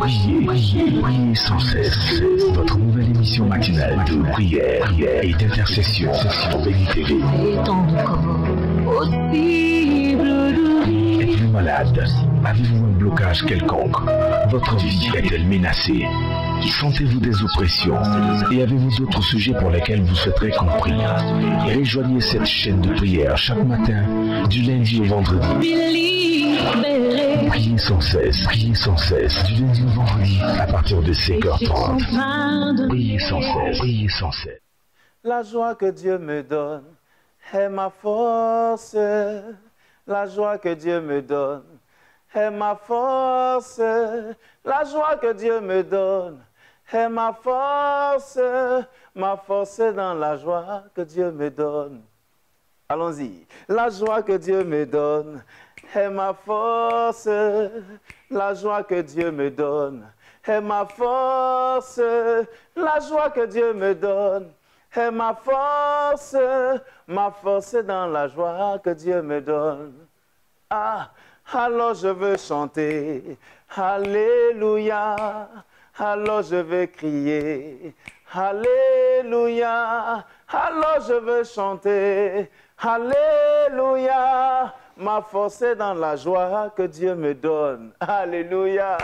Priez sans cesse. Votre nouvelle émission matinale de prière et d'intercession sur Béni TV. Êtes-vous malade? Avez-vous un blocage quelconque? Votre vie est-elle menacée? Sentez-vous des oppressions? Et avez-vous d'autres sujets pour lesquels vous souhaiterez qu'on prie? Rejoignez cette chaîne de prière chaque matin, du lundi au vendredi. Priez sans cesse, du lundi au vendredi, à partir de 5h30. Priez sans cesse. La joie que Dieu me donne est ma force. La joie que Dieu me donne est ma force. La joie que Dieu me donne est ma force. Ma force est dans la joie que Dieu me donne. Allons-y. La joie que Dieu me donne est ma force. La joie que Dieu me donne est ma force. La joie que Dieu me donne est ma force. Ma force est dans la joie que Dieu me donne. Ah, alors je veux chanter. Alléluia. Alors je veux crier. Alléluia. Alors je veux chanter. Alléluia. Ma force est dans la joie que Dieu me donne. Alléluia.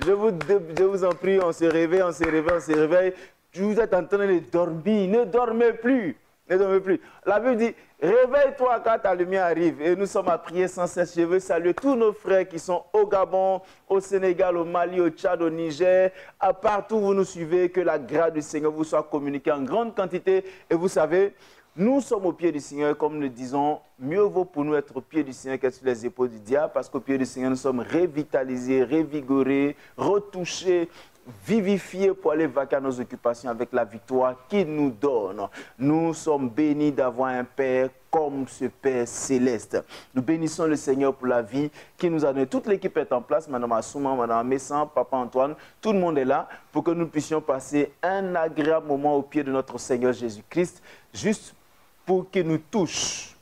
Je vous en prie, on se réveille. Vous êtes en train de dormir. Ne dormez plus. Ne dormez plus. La Bible dit, réveille-toi quand ta lumière arrive. Et nous sommes à prier sans cesse. Je veux saluer tous nos frères qui sont au Gabon, au Sénégal, au Mali, au Tchad, au Niger. À partout où vous nous suivez, que la grâce du Seigneur vous soit communiquée en grande quantité. Et vous savez, nous sommes au pied du Seigneur, comme nous disons, mieux vaut pour nous être au pied du Seigneur qu'être sur les épaules du diable, parce qu'au pied du Seigneur, nous sommes revitalisés, revigorés, retouchés, vivifiés pour aller vaquer à nos occupations avec la victoire qu'il nous donne. Nous sommes bénis d'avoir un Père comme ce Père céleste. Nous bénissons le Seigneur pour la vie qui nous a donné. Toute l'équipe est en place, Madame Assouma, Madame Messan, Papa Antoine, tout le monde est là pour que nous puissions passer un agréable moment au pied de notre Seigneur Jésus-Christ, juste pour qu'il nous touche,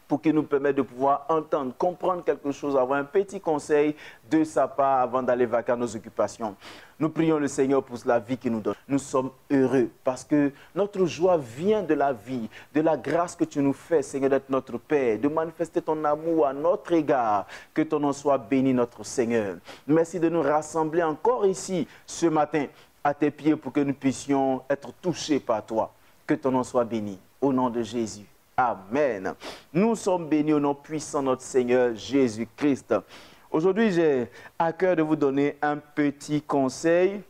pour qu'il nous permette de pouvoir entendre, comprendre quelque chose, avoir un petit conseil de sa part avant d'aller vaquer à nos occupations. Nous prions le Seigneur pour la vie qu'il nous donne. Nous sommes heureux parce que notre joie vient de la vie, de la grâce que tu nous fais, Seigneur, d'être notre Père, de manifester ton amour à notre égard. Que ton nom soit béni, notre Seigneur. Merci de nous rassembler encore ici ce matin à tes pieds pour que nous puissions être touchés par toi. Que ton nom soit béni. Au nom de Jésus. Amen. Nous sommes bénis au nom puissant de notre Seigneur Jésus-Christ. Aujourd'hui, j'ai à cœur de vous donner un petit conseil,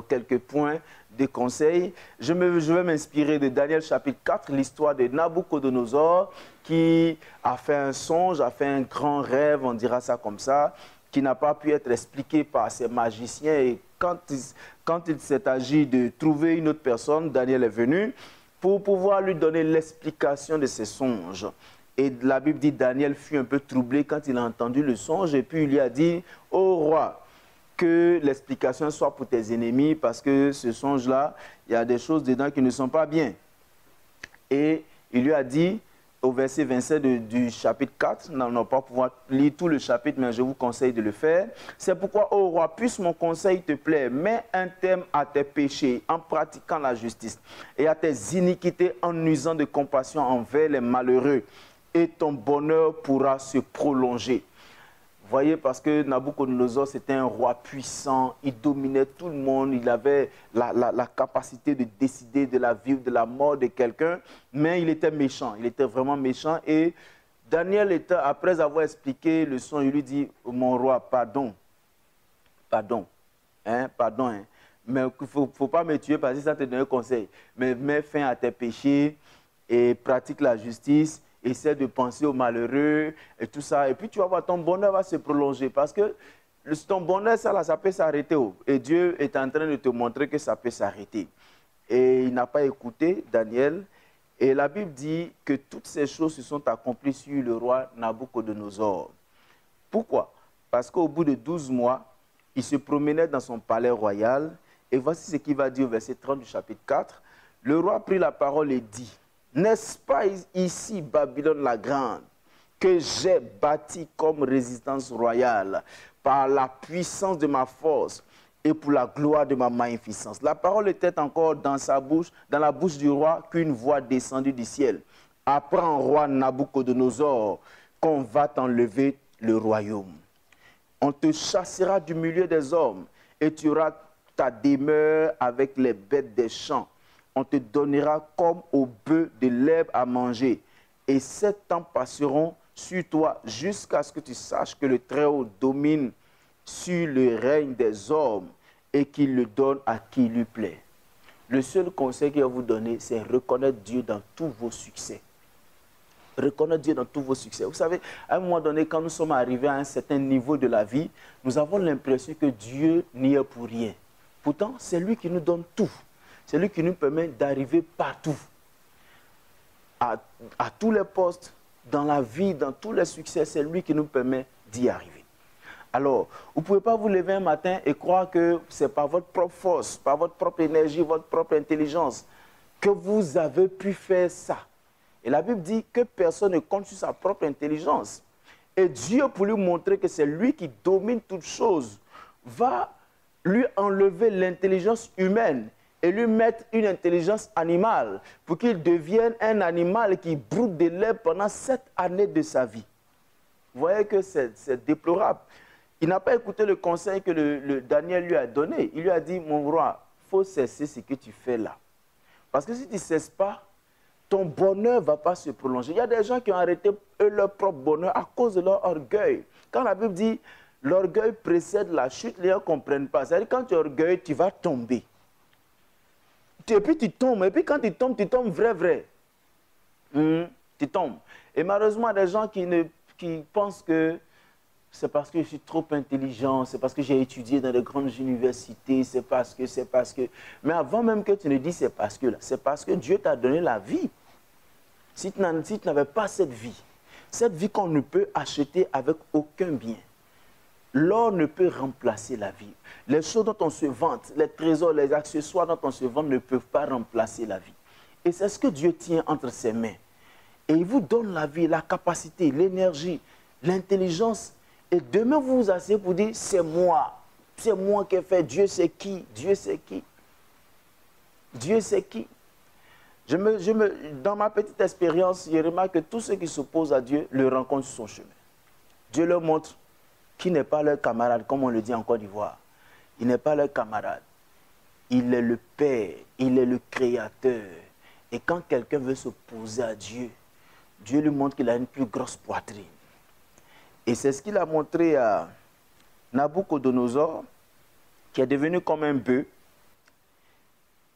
quelques points de conseils. Je vais m'inspirer de Daniel chapitre 4, l'histoire de Nabucodonosor, qui a fait un songe, a fait un grand rêve, on dira ça comme ça, qui n'a pas pu être expliqué par ses magiciens. Et quand il s'est agi de trouver une autre personne, Daniel est venu pour pouvoir lui donner l'explication de ses songes. Et la Bible dit, Daniel fut un peu troublé quand il a entendu le songe, et puis il lui a dit, ô roi, que l'explication soit pour tes ennemis, parce que ce songe-là, il y a des choses dedans qui ne sont pas bien. Et il lui a dit, au verset 27 du chapitre 4, nous n'allons pas pouvoir lire tout le chapitre, mais je vous conseille de le faire. C'est pourquoi, ô roi, puisse mon conseil te plaire, mets un terme à tes péchés en pratiquant la justice et à tes iniquités en usant de compassion envers les malheureux, et ton bonheur pourra se prolonger. Vous voyez, parce que Nabucodonosor, c'était un roi puissant, il dominait tout le monde, il avait la capacité de décider de la vie ou de la mort de quelqu'un, mais il était méchant, il était vraiment méchant. Et Daniel, après avoir expliqué le son, il lui dit, mon roi, pardon, mais il ne faut pas me tuer parce que ça te donne un conseil, mais mets fin à tes péchés et pratique la justice. Essaie de penser aux malheureux et tout ça. Et puis tu vas voir, ton bonheur va se prolonger. Parce que ton bonheur, ça peut s'arrêter. Et Dieu est en train de te montrer que ça peut s'arrêter. Et il n'a pas écouté Daniel. Et la Bible dit que toutes ces choses se sont accomplies sur le roi Nabucodonosor. Pourquoi? Parce qu'au bout de 12 mois, il se promenait dans son palais royal. Et voici ce qu'il va dire au verset 30 du chapitre 4. Le roi prit la parole et dit, n'est-ce pas ici Babylone la grande, que j'ai bâti comme résistance royale par la puissance de ma force et pour la gloire de ma magnificence. La parole était encore dans sa bouche, dans la bouche du roi, qu'une voix descendue du ciel. Apprends, roi Nabuchodonosor, qu'on va t'enlever le royaume. On te chassera du milieu des hommes et tu auras ta demeure avec les bêtes des champs. On te donnera comme au bœuf de l'herbe à manger. Et 7 ans passeront sur toi jusqu'à ce que tu saches que le Très-Haut domine sur le règne des hommes et qu'il le donne à qui lui plaît. Le seul conseil qu'il va vous donner, c'est reconnaître Dieu dans tous vos succès. Reconnaître Dieu dans tous vos succès. Vous savez, à un moment donné, quand nous sommes arrivés à un certain niveau de la vie, nous avons l'impression que Dieu n'y est pour rien. Pourtant, c'est lui qui nous donne tout. C'est lui qui nous permet d'arriver partout. À tous les postes, dans la vie, dans tous les succès, c'est lui qui nous permet d'y arriver. Alors, vous ne pouvez pas vous lever un matin et croire que c'est par votre propre force, par votre propre énergie, votre propre intelligence, que vous avez pu faire ça. Et la Bible dit que personne ne compte sur sa propre intelligence. Et Dieu, pour lui montrer que c'est lui qui domine toutes choses, va lui enlever l'intelligence humaine et lui mettre une intelligence animale pour qu'il devienne un animal qui broute de l'herbe pendant 7 années de sa vie. Vous voyez que c'est déplorable. Il n'a pas écouté le conseil que le Daniel lui a donné. Il lui a dit, mon roi, il faut cesser ce que tu fais là. Parce que si tu ne cesses pas, ton bonheur ne va pas se prolonger. Il y a des gens qui ont arrêté leur propre bonheur à cause de leur orgueil. Quand la Bible dit, l'orgueil précède la chute, les gens ne comprennent pas. C'est-à-dire quand tu es orgueilleux, tu vas tomber. Et puis tu tombes. Et puis quand tu tombes vrai. Tu tombes. Et malheureusement, il y a des gens qui pensent que c'est parce que je suis trop intelligent, c'est parce que j'ai étudié dans de grandes universités, c'est parce que... Mais avant même que tu ne dises c'est parce que Dieu t'a donné la vie. Si tu n'avais pas cette vie qu'on ne peut acheter avec aucun bien, l'or ne peut remplacer la vie. Les choses dont on se vante, les trésors, les accessoires dont on se vante ne peuvent pas remplacer la vie. Et c'est ce que Dieu tient entre ses mains. Et il vous donne la vie, la capacité, l'énergie, l'intelligence. Et demain, vous vous asseyez pour dire, c'est moi qui ai fait, Dieu c'est qui, Dieu c'est qui, Dieu c'est qui. Dans ma petite expérience, je remarque que tous ceux qui s'opposent à Dieu le rencontrent sur son chemin. Dieu leur montre qu'il n'est pas leur camarade, comme on le dit en Côte d'Ivoire. Il n'est pas leur camarade. Il est le Père, il est le Créateur. Et quand quelqu'un veut s'opposer à Dieu, Dieu lui montre qu'il a une plus grosse poitrine. Et c'est ce qu'il a montré à Nabuchodonosor, qui est devenu comme un bœuf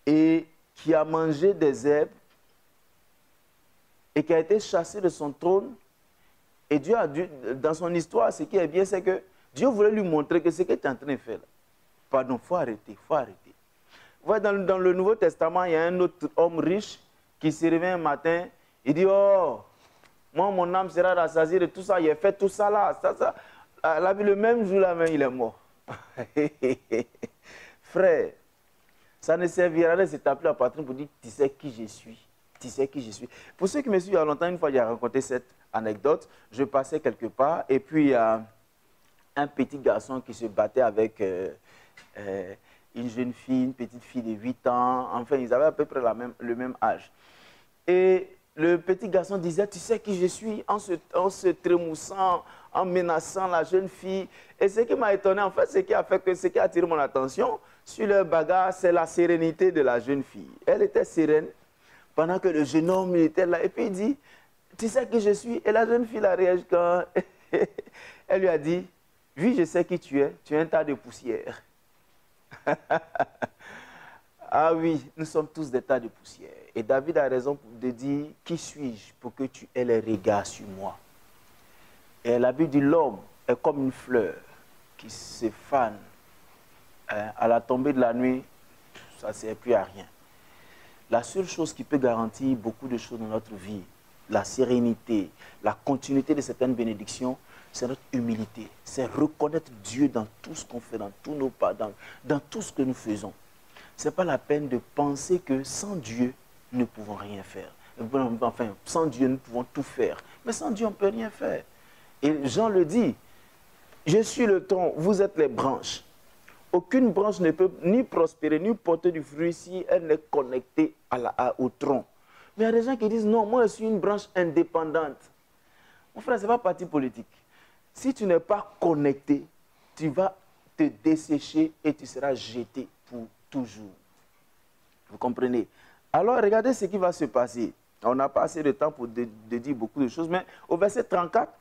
et qui a mangé des herbes et qui a été chassé de son trône. Et Dieu a dû, dans son histoire, ce qui est bien, c'est que Dieu voulait lui montrer que ce que tu es en train de faire là, pardon, il faut arrêter, il faut arrêter. Vous voyez, dans le Nouveau Testament, il y a un autre homme riche qui se réveille un matin, il dit, oh, moi, mon âme sera rassasiée de tout ça. Il a fait tout ça là. Le même jour, là même, il est mort. Frère, ça ne servira de se taper la poitrine pour dire, tu sais qui je suis. Tu sais qui je suis. Pour ceux qui me suivent il y a longtemps, une fois, j'ai raconté cette anecdote. Je passais quelque part et puis il y a un petit garçon qui se battait avec une jeune fille, une petite fille de 8 ans. Enfin, ils avaient à peu près le même âge. Et le petit garçon disait, tu sais qui je suis, en se trémoussant, en menaçant la jeune fille. Et ce qui m'a étonné, en fait, ce qui a attiré mon attention sur leur bagarre, c'est la sérénité de la jeune fille. Elle était sereine pendant que le jeune homme était là. Et puis il dit, tu sais qui je suis. Et la jeune fille a réagi quand elle lui a dit, oui, je sais qui tu es un tas de poussière. Ah oui, nous sommes tous des tas de poussière. Et David a raison de dire, qui suis-je pour que tu aies les regards sur moi? Et la Bible dit, l'homme est comme une fleur qui se fane. À la tombée de la nuit, ça ne sert plus à rien. La seule chose qui peut garantir beaucoup de choses dans notre vie, la sérénité, la continuité de certaines bénédictions, c'est notre humilité. C'est reconnaître Dieu dans tout ce qu'on fait, dans tous nos pas, dans tout ce que nous faisons. Ce n'est pas la peine de penser que sans Dieu, nous ne pouvons rien faire. Enfin, sans Dieu, nous pouvons tout faire. Mais sans Dieu, on ne peut rien faire. Et Jean le dit, je suis le tronc, vous êtes les branches. Aucune branche ne peut ni prospérer, ni porter du fruit si elle n'est connectée au tronc. Mais il y a des gens qui disent, non, moi je suis une branche indépendante. Mon frère, ce n'est pas parti politique. Si tu n'es pas connecté, tu vas te dessécher et tu seras jeté pour toujours. Vous comprenez? Alors, regardez ce qui va se passer. On n'a pas assez de temps pour de dire beaucoup de choses, mais au verset 34,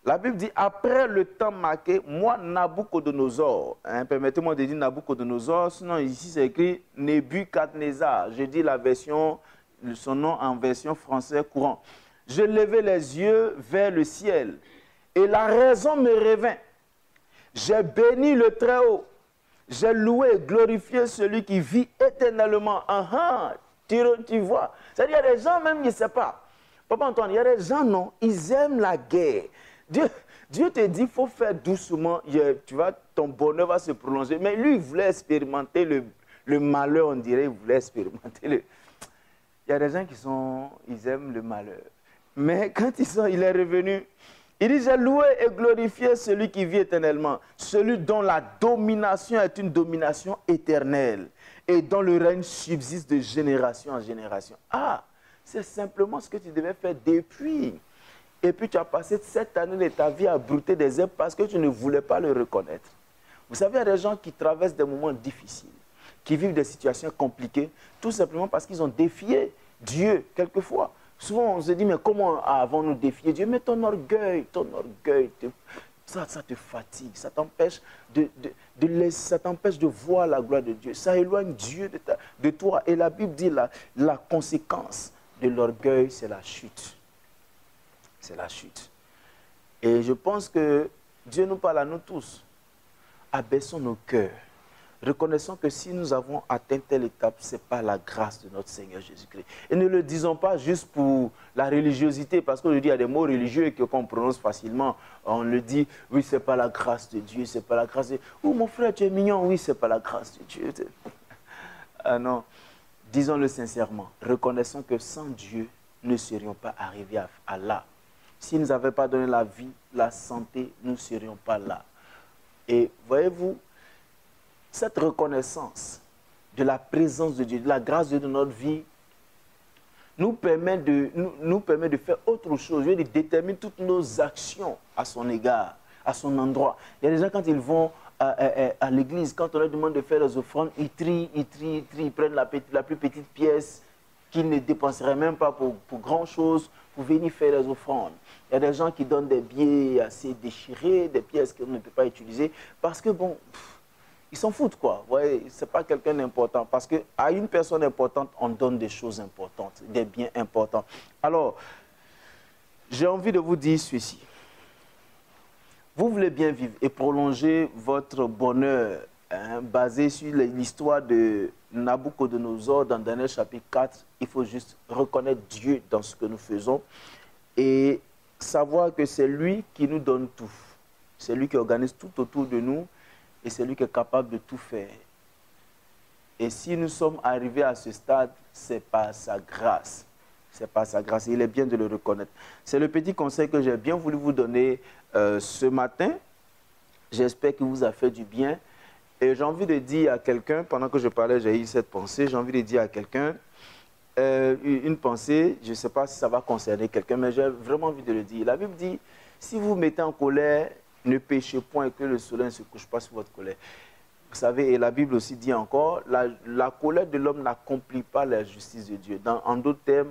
la Bible dit, après le temps marqué, moi, Nabucodonosor, permettez-moi de dire Nabucodonosor, sinon ici c'est écrit Nebuchadnezzar. Je dis la version, son nom en version française courant. Je levai les yeux vers le ciel et la raison me revint. J'ai béni le Très-Haut. J'ai loué et glorifié celui qui vit éternellement. Tu vois. C'est-à-dire, il y a des gens même qui ne savent pas. Papa Antoine, il y a des gens, non, ils aiment la guerre. Dieu te dit, il faut faire doucement, tu vois, ton bonheur va se prolonger. Mais lui, il voulait expérimenter le malheur, on dirait, il voulait expérimenter le... Il y a des gens ils aiment le malheur. Mais quand il est revenu, il dit, j'ai loué et glorifié celui qui vit éternellement, celui dont la domination est une domination éternelle et dont le règne subsiste de génération en génération. Ah, c'est simplement ce que tu devais faire depuis. Et puis tu as passé 7 années de ta vie à brouter des herbes parce que tu ne voulais pas le reconnaître. Vous savez, il y a des gens qui traversent des moments difficiles, qui vivent des situations compliquées, tout simplement parce qu'ils ont défié Dieu quelquefois. Souvent, on se dit, mais comment avons-nous défié Dieu? Mais ton orgueil, ça te fatigue, ça t'empêche de voir la gloire de Dieu. Ça éloigne Dieu de toi. Et la Bible dit, la conséquence de l'orgueil, c'est la chute. C'est la chute. Et je pense que Dieu nous parle à nous tous. Abaissons nos cœurs. Reconnaissons que si nous avons atteint telle étape, ce n'est pas la grâce de notre Seigneur Jésus-Christ. Et ne le disons pas juste pour la religiosité, parce qu'aujourd'hui, il y a des mots religieux qu'on prononce facilement. On le dit, oui, ce n'est pas la grâce de Dieu, ce n'est pas la grâce de Dieu. Oh, mon frère, tu es mignon, oui, ce n'est pas la grâce de Dieu. Ah non, disons-le sincèrement. Reconnaissons que sans Dieu, nous ne serions pas arrivés à là. S'il ne nous avait pas donné la vie, la santé, nous ne serions pas là. Et voyez-vous, cette reconnaissance de la présence de Dieu, de la grâce de Dieu dans notre vie, nous permet de faire autre chose. Dieu détermine toutes nos actions à son égard, à son endroit. Il y a des gens, quand ils vont à l'église, quand on leur demande de faire les offrandes, ils trient, ils prennent la plus petite pièce qu'ils ne dépenseraient même pas pour grand-chose, pour venir faire les offrandes. Il y a des gens qui donnent des billets assez déchirés, des pièces qu'on ne peut pas utiliser, parce que bon, ils s'en foutent quoi. Vous voyez, ce n'est pas quelqu'un d'important, parce qu'à une personne importante, on donne des choses importantes, des biens importants. Alors, j'ai envie de vous dire ceci. Vous voulez bien vivre et prolonger votre bonheur, basé sur l'histoire de Nabucodonosor dans Daniel chapitre 4, il faut juste reconnaître Dieu dans ce que nous faisons et savoir que c'est lui qui nous donne tout. C'est lui qui organise tout autour de nous et c'est lui qui est capable de tout faire. Et si nous sommes arrivés à ce stade, c'est par sa grâce. C'est par sa grâce. Il est bien de le reconnaître. C'est le petit conseil que j'ai bien voulu vous donner ce matin. J'espère qu'il vous a fait du bien. Et j'ai envie de dire à quelqu'un, pendant que je parlais, j'ai eu cette pensée, j'ai envie de dire à quelqu'un, une pensée, je ne sais pas si ça va concerner quelqu'un, mais j'ai vraiment envie de le dire. La Bible dit, si vous vous mettez en colère, ne péchez point et que le soleil ne se couche pas sur votre colère. Vous savez, et la Bible aussi dit encore, la colère de l'homme n'accomplit pas la justice de Dieu. En d'autres termes,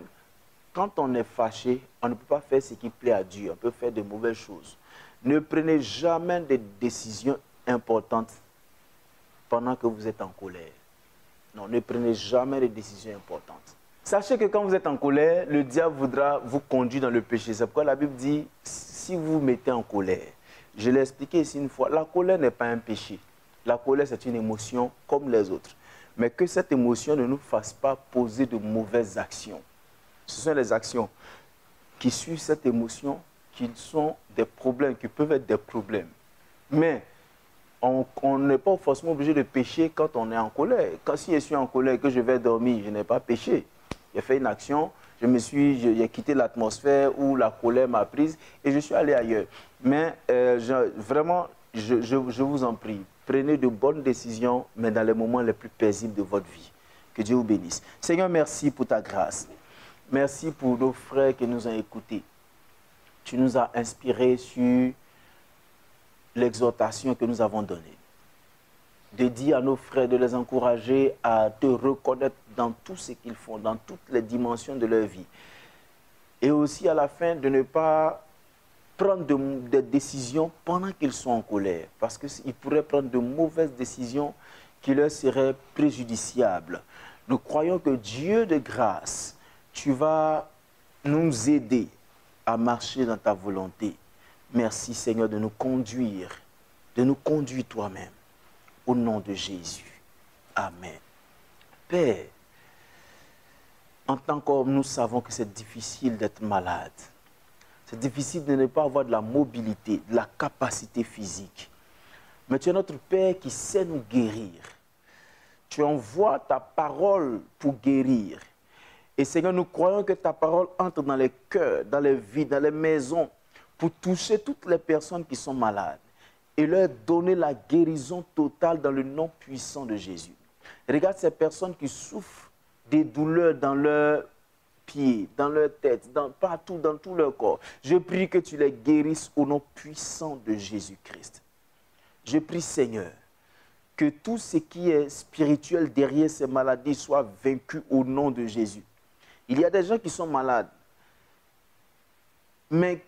quand on est fâché, on ne peut pas faire ce qui plaît à Dieu, on peut faire de mauvaises choses. Ne prenez jamais des décisions importantes pendant que vous êtes en colère. Non, ne prenez jamais de décisions importantes. Sachez que quand vous êtes en colère, le diable voudra vous conduire dans le péché. C'est pourquoi la Bible dit, si vous vous mettez en colère, je l'ai expliqué ici une fois, la colère n'est pas un péché. La colère, c'est une émotion comme les autres. Mais que cette émotion ne nous fasse pas poser de mauvaises actions. Ce sont les actions qui suivent cette émotion qui sont des problèmes, qui peuvent être des problèmes. Mais on n'est pas forcément obligé de pécher quand on est en colère. Si je suis en colère et que je vais dormir, je n'ai pas péché. J'ai fait une action, J'ai quitté l'atmosphère où la colère m'a prise et je suis allé ailleurs. Mais vraiment, je vous en prie, prenez de bonnes décisions, mais dans les moments les plus paisibles de votre vie. Que Dieu vous bénisse. Seigneur, merci pour ta grâce. Merci pour nos frères qui nous ont écoutés. Tu nous as inspirés sur l'exhortation que nous avons donnée. De dire à nos frères, de les encourager à te reconnaître dans tout ce qu'ils font, dans toutes les dimensions de leur vie. Et aussi à la fin, de ne pas prendre des décisions pendant qu'ils sont en colère. Parce qu'ils pourraient prendre de mauvaises décisions qui leur seraient préjudiciables. Nous croyons que Dieu de grâce, tu vas nous aider à marcher dans ta volonté. Merci Seigneur de nous conduire toi-même. Au nom de Jésus. Amen. Père, en tant qu'homme, nous savons que c'est difficile d'être malade. C'est difficile de ne pas avoir de la mobilité, de la capacité physique. Mais tu es notre Père qui sait nous guérir. Tu envoies ta parole pour guérir. Et Seigneur, nous croyons que ta parole entre dans les cœurs, dans les vies, dans les maisons, pour toucher toutes les personnes qui sont malades et leur donner la guérison totale dans le nom puissant de Jésus. Regarde ces personnes qui souffrent des douleurs dans leurs pieds, dans leur tête, partout, dans tout leur corps. Je prie que tu les guérisses au nom puissant de Jésus-Christ. Je prie, Seigneur, que tout ce qui est spirituel derrière ces maladies soit vaincu au nom de Jésus. Il y a des gens qui sont malades, mais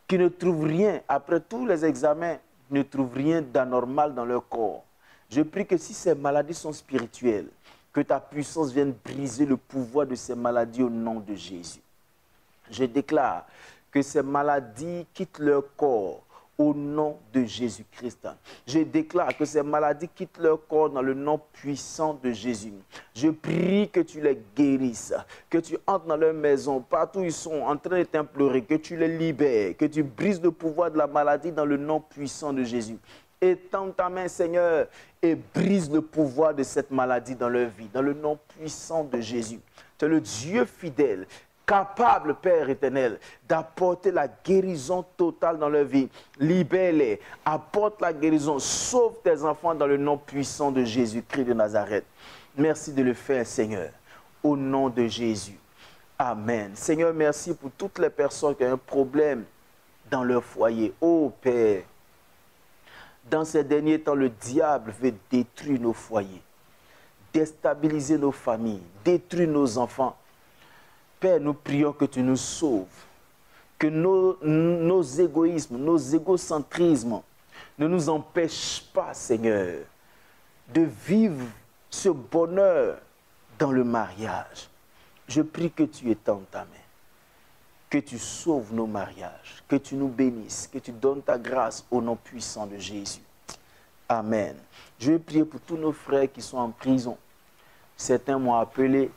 qui ne trouvent rien après tous les examens, ne trouvent rien d'anormal dans leur corps. Je prie que si ces maladies sont spirituelles, que ta puissance vienne briser le pouvoir de ces maladies au nom de Jésus. Je déclare que ces maladies quittent leur corps au nom de Jésus-Christ. Je déclare que ces maladies quittent leur corps dans le nom puissant de Jésus. Je prie que tu les guérisses, que tu entres dans leur maison, partout où ils sont en train de t'implorer, que tu les libères, que tu brises le pouvoir de la maladie dans le nom puissant de Jésus. Étends ta main, Seigneur, et brise le pouvoir de cette maladie dans leur vie, dans le nom puissant de Jésus. Tu es le Dieu fidèle, capable, Père éternel, d'apporter la guérison totale dans leur vie. Libère-les, apporte la guérison, sauve tes enfants dans le nom puissant de Jésus-Christ de Nazareth. Merci de le faire, Seigneur, au nom de Jésus. Amen. Seigneur, merci pour toutes les personnes qui ont un problème dans leur foyer. Oh Père, dans ces derniers temps, le diable veut détruire nos foyers, déstabiliser nos familles, détruire nos enfants. Père, nous prions que tu nous sauves, que nos égoïsmes, nos égocentrismes ne nous empêchent pas, Seigneur, de vivre ce bonheur dans le mariage. Je prie que tu étendes ta main, que tu sauves nos mariages, que tu nous bénisses, que tu donnes ta grâce au nom puissant de Jésus. Amen. Je vais prier pour tous nos frères qui sont en prison. Certains m'ont appelé.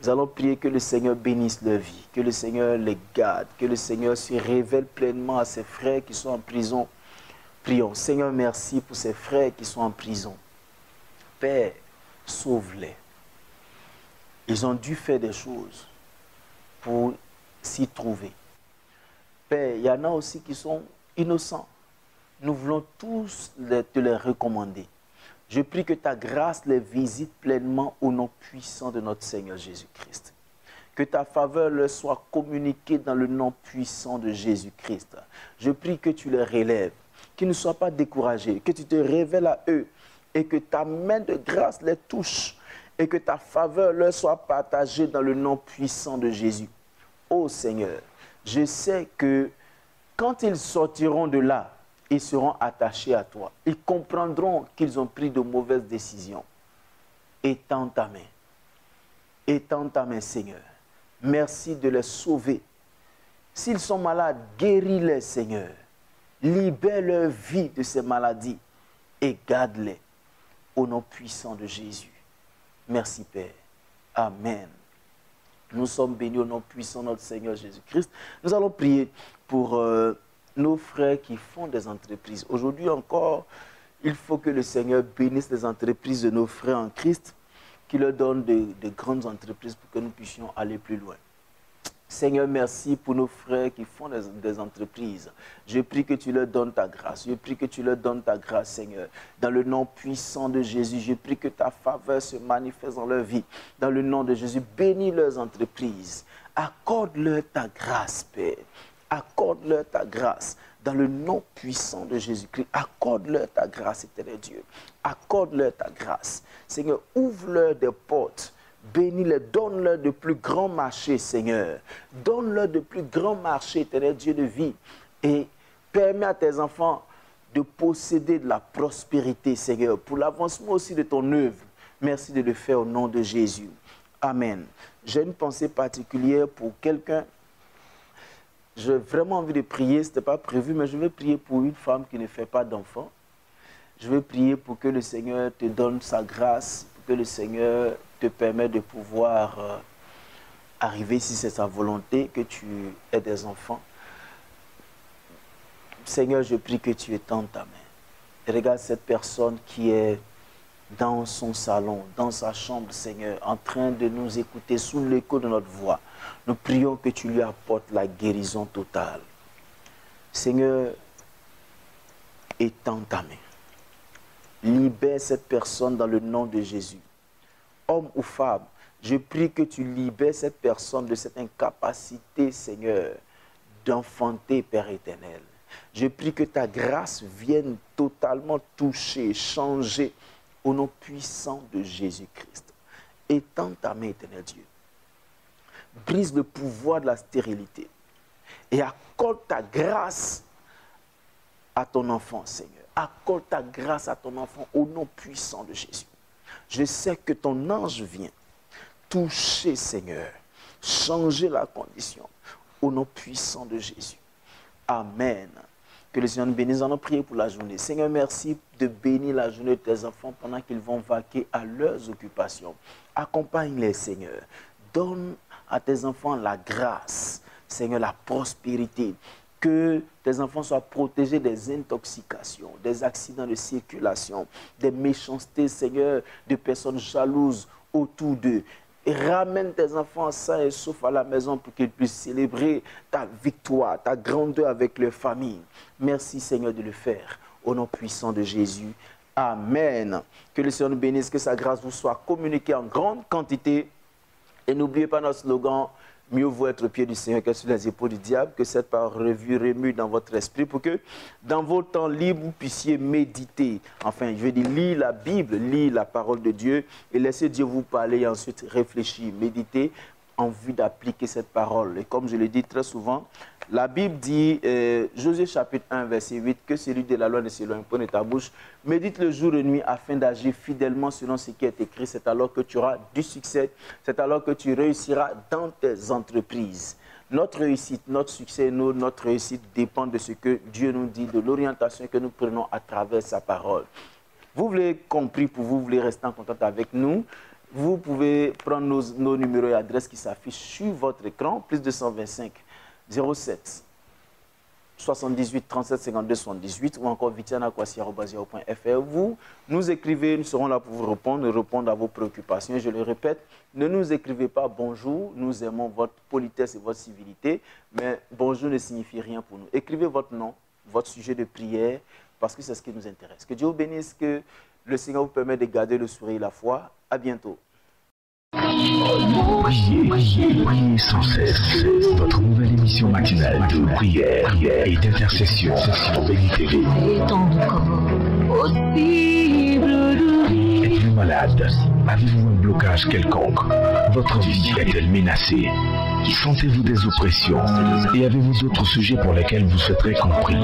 Nous allons prier que le Seigneur bénisse leur vie, que le Seigneur les garde, que le Seigneur se révèle pleinement à ses frères qui sont en prison. Prions. Seigneur, merci pour ces frères qui sont en prison. Père, sauve-les. Ils ont dû faire des choses pour s'y trouver. Père, il y en a aussi qui sont innocents. Nous voulons tous te les recommander. Je prie que ta grâce les visite pleinement au nom puissant de notre Seigneur Jésus-Christ. Que ta faveur leur soit communiquée dans le nom puissant de Jésus-Christ. Je prie que tu les relèves, qu'ils ne soient pas découragés, que tu te révèles à eux et que ta main de grâce les touche et que ta faveur leur soit partagée dans le nom puissant de Jésus. Ô Seigneur, je sais que quand ils sortiront de là, ils seront attachés à toi. Ils comprendront qu'ils ont pris de mauvaises décisions. Étends ta main. Étends ta main, Seigneur. Merci de les sauver. S'ils sont malades, guéris-les, Seigneur. Libère leur vie de ces maladies et garde-les au nom puissant de Jésus. Merci, Père. Amen. Nous sommes bénis au nom puissant de notre Seigneur Jésus-Christ. Nous allons prier pour nos frères qui font des entreprises. Aujourd'hui encore, il faut que le Seigneur bénisse les entreprises de nos frères en Christ, qui leur donne de grandes entreprises pour que nous puissions aller plus loin. Seigneur, merci pour nos frères qui font des entreprises. Je prie que tu leur donnes ta grâce. Je prie que tu leur donnes ta grâce, Seigneur. Dans le nom puissant de Jésus, je prie que ta faveur se manifeste dans leur vie. Dans le nom de Jésus, bénis leurs entreprises. Accorde-leur ta grâce, Père. Accorde-leur ta grâce. Dans le nom puissant de Jésus-Christ, accorde-leur ta grâce, éternel Dieu. Accorde-leur ta grâce. Seigneur, ouvre-leur des portes. Bénis-les, donne-leur de plus grands marchés, Seigneur. Donne-leur de plus grands marchés, éternel Dieu de vie. Et permets à tes enfants de posséder de la prospérité, Seigneur, pour l'avancement aussi de ton œuvre. Merci de le faire au nom de Jésus. Amen. J'ai une pensée particulière pour quelqu'un. J'ai vraiment envie de prier, ce n'était pas prévu, mais je vais prier pour une femme qui ne fait pas d'enfant. Je vais prier pour que le Seigneur te donne sa grâce, pour que le Seigneur te permet de pouvoir arriver, si c'est sa volonté, que tu aies des enfants. Seigneur, je prie que tu étendes ta main. Et regarde cette personne qui est dans son salon, dans sa chambre, Seigneur, en train de nous écouter sous l'écho de notre voix. Nous prions que tu lui apportes la guérison totale. Seigneur, étends ta main. Libère cette personne dans le nom de Jésus. Homme ou femme, je prie que tu libères cette personne de cette incapacité, Seigneur, d'enfanter, Père éternel. Je prie que ta grâce vienne totalement toucher, changer au nom puissant de Jésus-Christ. Étends ta main, éternel Dieu. Brise le pouvoir de la stérilité et accorde ta grâce à ton enfant, Seigneur. Accorde ta grâce à ton enfant au nom puissant de Jésus. Je sais que ton ange vient toucher, Seigneur, changer la condition au nom puissant de Jésus. Amen. Que le Seigneur nous bénisse. Nous allons prier pour la journée. Seigneur, merci de bénir la journée de tes enfants pendant qu'ils vont vaquer à leurs occupations. Accompagne-les, Seigneur. Donne à tes enfants la grâce, Seigneur, la prospérité. Que tes enfants soient protégés des intoxications, des accidents de circulation, des méchancetés, Seigneur, de personnes jalouses autour d'eux. Et ramène tes enfants sains et saufs à la maison pour qu'ils puissent célébrer ta victoire, ta grandeur avec leur famille. Merci, Seigneur, de le faire. Au nom puissant de Jésus. Amen. Que le Seigneur nous bénisse, que sa grâce vous soit communiquée en grande quantité. Et n'oubliez pas notre slogan, mieux vaut être au pied du Seigneur que sur les épaules du diable, que cette parole revue remue dans votre esprit pour que dans vos temps libres, vous puissiez méditer. Enfin, je veux dire, lire la Bible, lire la parole de Dieu et laisser Dieu vous parler et ensuite réfléchir, méditer en vue d'appliquer cette parole. Et comme je le dis très souvent, la Bible dit, Josué chapitre 1, verset 8, que celui de la loi ne s'éloigne pas de ta bouche. Médite le jour et nuit afin d'agir fidèlement selon ce qui est écrit. C'est alors que tu auras du succès. C'est alors que tu réussiras dans tes entreprises. Notre réussite, notre succès, notre réussite dépend de ce que Dieu nous dit, de l'orientation que nous prenons à travers sa parole. Vous voulez compris pour vous, voulez rester en contact avec nous, vous pouvez prendre nos numéros et adresses qui s'affichent sur votre écran, plus 225 07 78 37 52 78 ou encore vitianakwasi@yahoo.fr. Vous nous écrivez, nous serons là pour vous répondre à vos préoccupations. Je le répète, ne nous écrivez pas bonjour, nous aimons votre politesse et votre civilité, mais bonjour ne signifie rien pour nous. Écrivez votre nom, votre sujet de prière, parce que c'est ce qui nous intéresse. Que Dieu vous bénisse, que le Seigneur vous permet de garder le sourire et la foi. À bientôt. Priez, priez, priez sans cesse. Votre nouvelle émission matinale de prière et d'intercession sur Béni TV. Êtes-vous malade? Avez-vous un blocage quelconque? Votre vie est-elle menacée? Sentez-vous des oppressions? Et avez-vous d'autres sujets pour lesquels vous souhaiterez qu'on prie?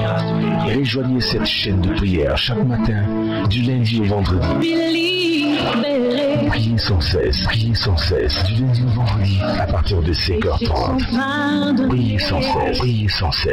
Rejoignez cette chaîne de prière chaque matin, du lundi au vendredi. Priez sans cesse, du lundi au vendredi, à partir de 5h30. Priez sans cesse, priez sans cesse.